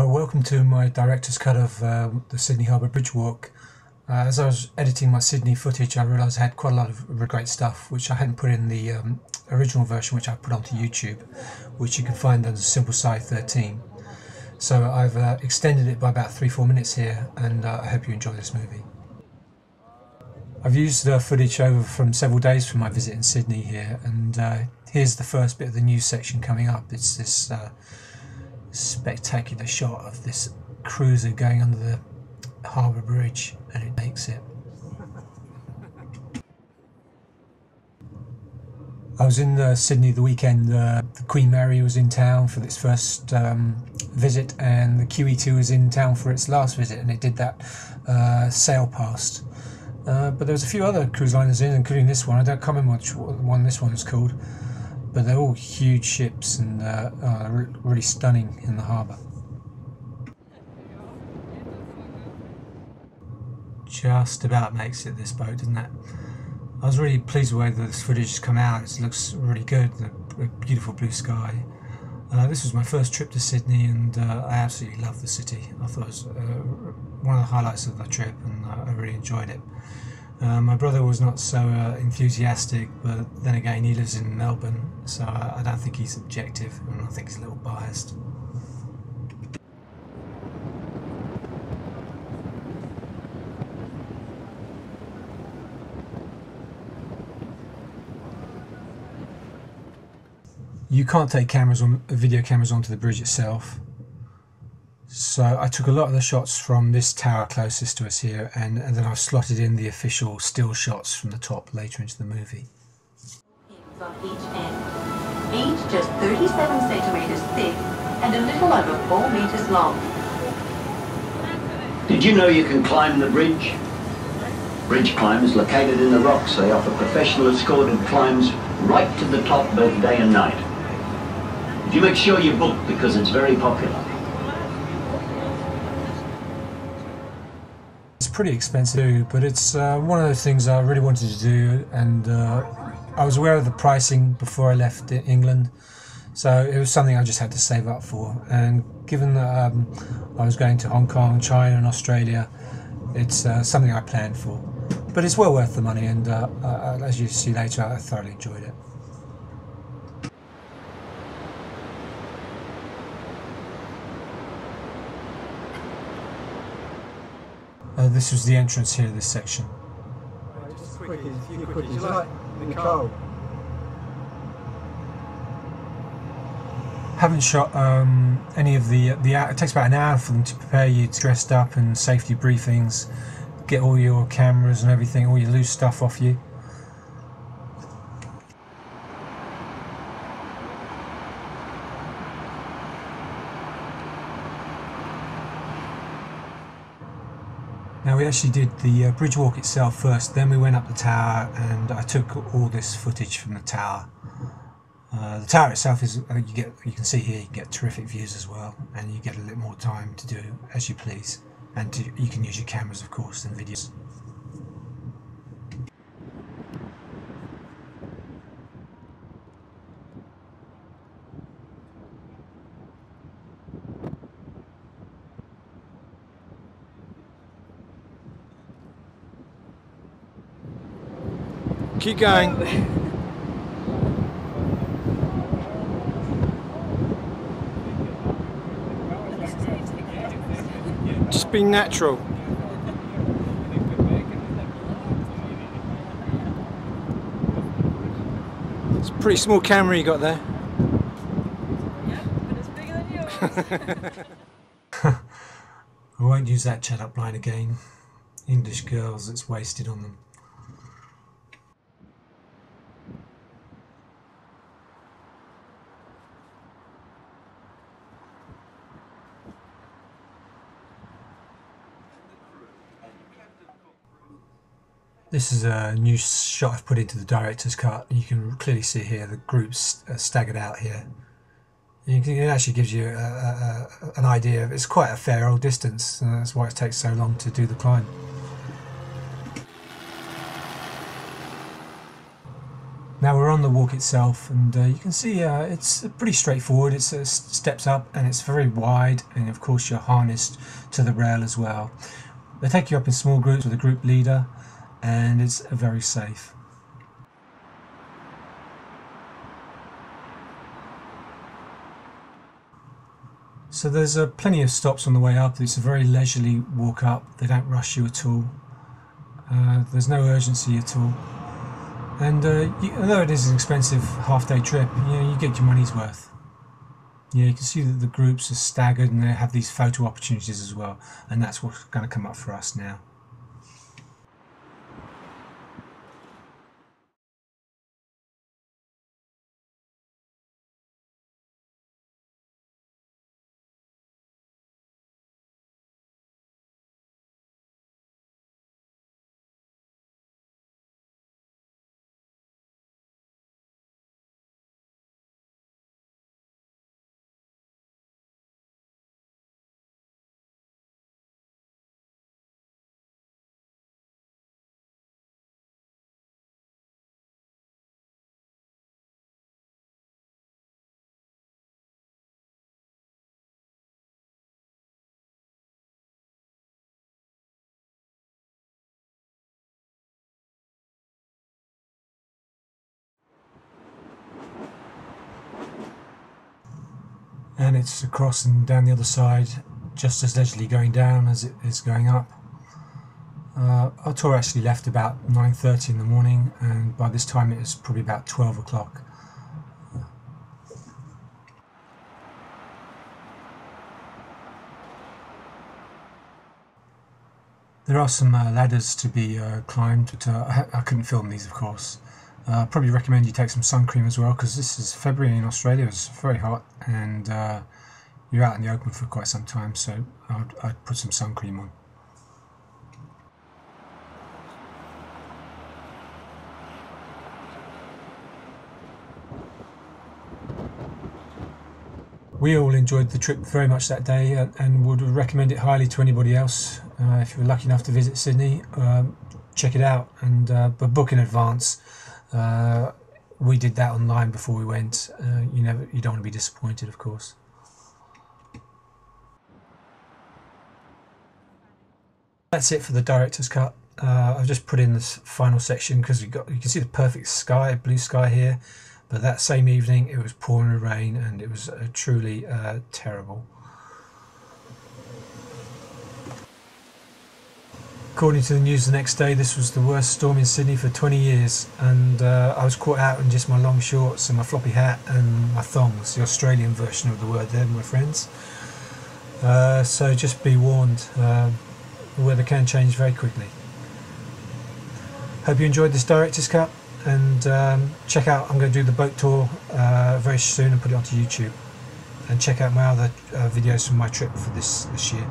Welcome to my director's cut of the Sydney Harbour Bridge Walk. As I was editing my Sydney footage, I realised I had quite a lot of great stuff which I hadn't put in the original version, which I put onto YouTube, which you can find under Simple Sci 13. So I've extended it by about 3-4 minutes here, and I hope you enjoy this movie. I've used footage over from several days from my visit in Sydney here, and here's the first bit of the news section coming up. It's this spectacular shot of this cruiser going under the Harbour Bridge, and it makes it. I was in Sydney the weekend. The Queen Mary was in town for its first visit, and the QE2 was in town for its last visit, and it did that sail past. But there was a few other cruise liners in, including this one. I can't remember which one this one is called, but they're all huge ships and really stunning in the harbour. Just about makes it, this boat, doesn't it? I was really pleased with the way this footage has come out. It looks really good, the beautiful blue sky. This was my first trip to Sydney, and I absolutely loved the city. I thought it was one of the highlights of the trip, and I really enjoyed it. My brother was not so enthusiastic, but then again he lives in Melbourne, so I don't think he's objective, and I think he's a little biased. You can't take video cameras onto the bridge itself, so I took a lot of the shots from this tower closest to us here, and then I've slotted in the official still shots from the top later into the movie. On each end, each just 37 centimetres thick and a little over 4 metres long. Did you know you can climb the bridge? Bridge climbs located in the rocks. They offer professional escorted climbs right to the top both day and night. You make sure you book because it's very popular. It's pretty expensive, but it's one of those things I really wanted to do, and I was aware of the pricing before I left England, so it was something I just had to save up for. And given that I was going to Hong Kong, China and Australia, it's something I planned for. But it's well worth the money, and as you see later, I thoroughly enjoyed it. This was the entrance here, this section. Just a quickie, a few quickies. You like Nicole? Haven't shot any of the it takes about an hour for them to prepare you dressed up and safety briefings, get all your cameras and everything, all your loose stuff off you. Now we actually did the bridge walk itself first, then we went up the tower, and I took all this footage from the tower. The tower itself is, you can see here, you get terrific views as well, and you get a little more time to do as you please, and you can use your cameras, of course, and videos. Keep going. Just be natural. It's a pretty small camera you got there. Yep, but it's bigger than yours. I won't use that chat-up line again. English girls, it's wasted on them. This is a new shot I've put into the director's cut. You can clearly see here the groups staggered out here. It actually gives you an idea of, it's quite a fair old distance, and that's why it takes so long to do the climb. Now we're on the walk itself, and you can see it's pretty straightforward. It's steps up and it's very wide, and of course you're harnessed to the rail as well. They take you up in small groups with a group leader, and it's very safe. So there's plenty of stops on the way up. It's a very leisurely walk up. They don't rush you at all. There's no urgency at all. And although it is an expensive half-day trip, you get your money's worth. You can see that the groups are staggered, and they have these photo opportunities as well. And that's what's going to come up for us now. And it's across and down the other side, just as leisurely going down as it is going up. Our tour actually left about 9:30 in the morning, and by this time it was probably about 12 o'clock. There are some ladders to be climbed, but I couldn't film these, of course. Probably recommend you take some sun cream as well, because this is February in Australia. It's very hot, and you're out in the open for quite some time, so I'd put some sun cream on. We all enjoyed the trip very much that day, and would recommend it highly to anybody else. If you're lucky enough to visit Sydney, check it out, and but book in advance. We did that online before we went. You don't want to be disappointed, of course. That's it for the director's cut. I've just put in this final section because you can see the perfect sky, blue sky here. But that same evening it was pouring rain, and it was truly terrible. According to the news the next day, this was the worst storm in Sydney for 20 years, and I was caught out in just my long shorts and my floppy hat and my thongs, the Australian version of the word there, my friends. So just be warned, the weather can change very quickly. Hope you enjoyed this director's cut, and check out, I'm going to do the boat tour very soon and put it onto YouTube, and check out my other videos from my trip for this year.